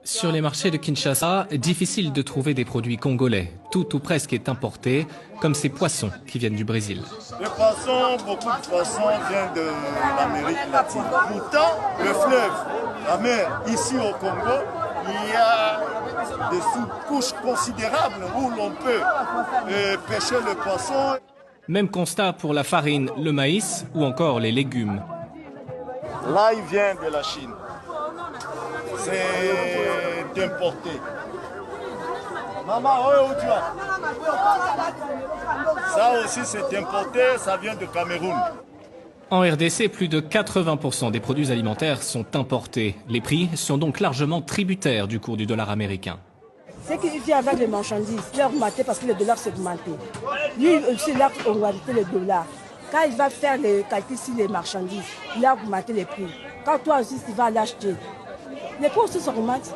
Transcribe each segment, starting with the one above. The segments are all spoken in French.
Sur les marchés de Kinshasa, difficile de trouver des produits congolais. Tout ou presque est importé, comme ces poissons qui viennent du Brésil. Les poissons, beaucoup de poissons viennent de l'Amérique latine. Pourtant, le fleuve, la mer, ici au Congo, il y a des sous-couches considérables où l'on peut pêcher le poisson. Même constat pour la farine, le maïs ou encore les légumes. Là, il vient de la Chine. C'est importé. Maman, où tu vas? Ça aussi, c'est importé, ça vient de Cameroun. En RDC, plus de 80% des produits alimentaires sont importés. Les prix sont donc largement tributaires du cours du dollar américain. C'est qu'il vient avec les marchandises, il a augmenté parce que le dollar s'est augmenté. Lui aussi, il a augmenté le dollar. Quand il va faire les calculs sur les marchandises, il a augmenté les prix. Quand toi aussi, tu vas l'acheter, les prix aussi s'augmentent.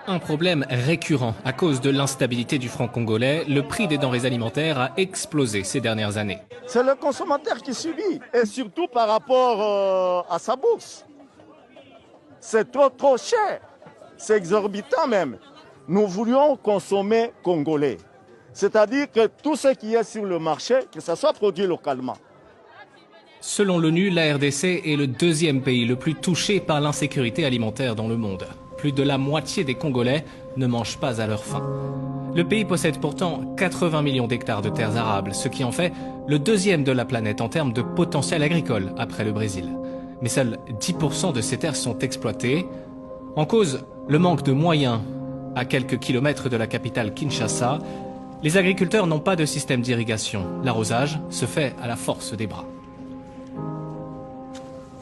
Un problème récurrent à cause de l'instabilité du franc congolais, le prix des denrées alimentaires a explosé ces dernières années. C'est le consommateur qui subit, et surtout par rapport à sa bourse. C'est trop cher, c'est exorbitant même. Nous voulions consommer congolais, c'est-à-dire que tout ce qui est sur le marché, que ça soit produit localement. Selon l'ONU, la RDC est le deuxième pays le plus touché par l'insécurité alimentaire dans le monde. Plus de la moitié des Congolais ne mangent pas à leur faim. Le pays possède pourtant 80 millions d'hectares de terres arables, ce qui en fait le deuxième de la planète en termes de potentiel agricole après le Brésil. Mais seuls 10% de ces terres sont exploitées. En cause, le manque de moyens. À quelques kilomètres de la capitale Kinshasa, les agriculteurs n'ont pas de système d'irrigation. L'arrosage se fait à la force des bras.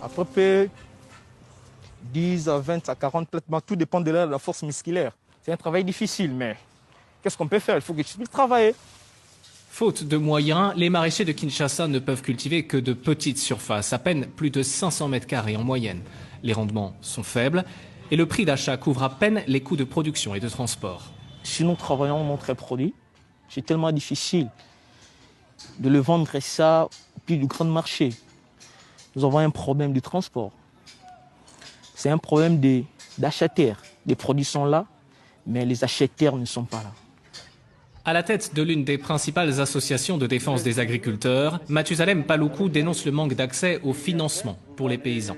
À peu près 10 à 20 à 40 traitements, tout dépend de la force musculaire. C'est un travail difficile, mais qu'est-ce qu'on peut faire? Il faut que tu puisses travailler. Faute de moyens, les maraîchers de Kinshasa ne peuvent cultiver que de petites surfaces, à peine plus de 500 mètres carrés en moyenne. Les rendements sont faibles et le prix d'achat couvre à peine les coûts de production et de transport. Si nous travaillons notre produit, c'est tellement difficile de le vendre ça au plus du grand marché. Nous avons un problème de transport. C'est un problème d'acheteurs. Les produits sont là, mais les acheteurs ne sont pas là. À la tête de l'une des principales associations de défense des agriculteurs, Mathusalem Paloukou dénonce le manque d'accès au financement pour les paysans.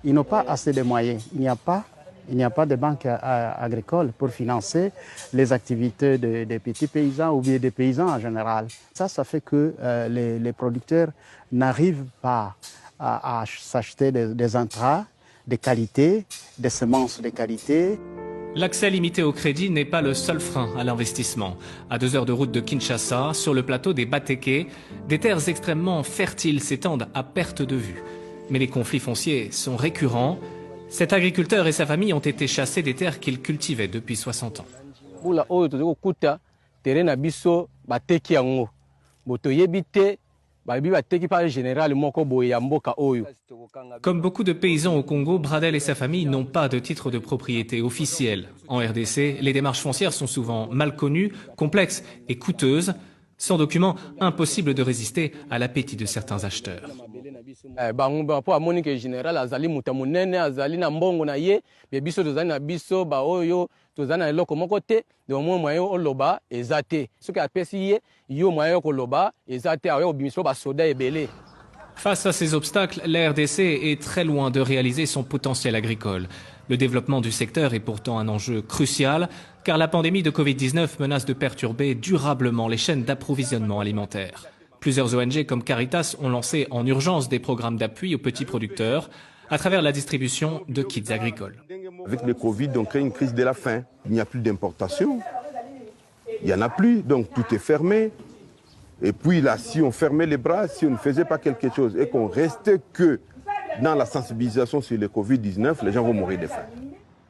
Ils n'ont pas assez de moyens. Il n'y a pas de banque agricole pour financer les activités des petits paysans ou bien des paysans en général. Ça fait que les producteurs n'arrivent pas à s'acheter des intrants de qualité, des semences de qualité. L'accès limité au crédit n'est pas le seul frein à l'investissement. À 2 heures de route de Kinshasa, sur le plateau des Bateke, des terres extrêmement fertiles s'étendent à perte de vue. Mais les conflits fonciers sont récurrents. Cet agriculteur et sa famille ont été chassés des terres qu'ils cultivaient depuis 60 ans. Comme beaucoup de paysans au Congo, Bradel et sa famille n'ont pas de titre de propriété officiel. En RDC, les démarches foncières sont souvent mal connues, complexes et coûteuses. Sans document, impossible de résister à l'appétit de certains acheteurs. Face à ces obstacles, la RDC est très loin de réaliser son potentiel agricole. Le développement du secteur est pourtant un enjeu crucial, car la pandémie de Covid-19 menace de perturber durablement les chaînes d'approvisionnement alimentaire. Plusieurs ONG comme Caritas ont lancé en urgence des programmes d'appui aux petits producteurs à travers la distribution de kits agricoles. Avec le Covid, on crée une crise de la faim. Il n'y a plus d'importation. Il n'y en a plus, donc tout est fermé. Et puis là, si on fermait les bras, si on ne faisait pas quelque chose et qu'on restait que dans la sensibilisation sur le Covid-19, les gens vont mourir de faim.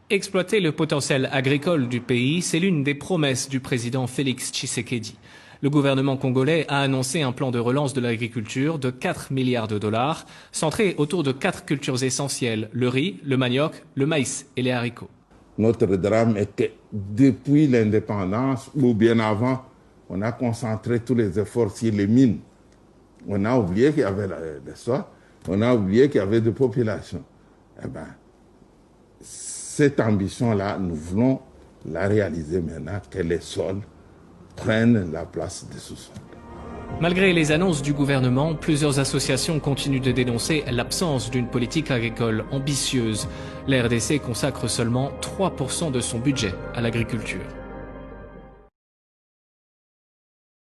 Exploiter le potentiel agricole du pays, c'est l'une des promesses du président Félix Tshisekedi. Le gouvernement congolais a annoncé un plan de relance de l'agriculture de 4 milliards de dollars, centré autour de 4 cultures essentielles, le riz, le manioc, le maïs et les haricots. Notre drame était depuis l'indépendance ou bien avant, on a concentré tous les efforts sur les mines. On a oublié qu'il y avait des sols, on a oublié qu'il y avait des populations. Eh bien, cette ambition-là, nous voulons la réaliser maintenant, que les sols prennent la place des sous-sols. Malgré les annonces du gouvernement, plusieurs associations continuent de dénoncer l'absence d'une politique agricole ambitieuse. La RDC consacre seulement 3% de son budget à l'agriculture.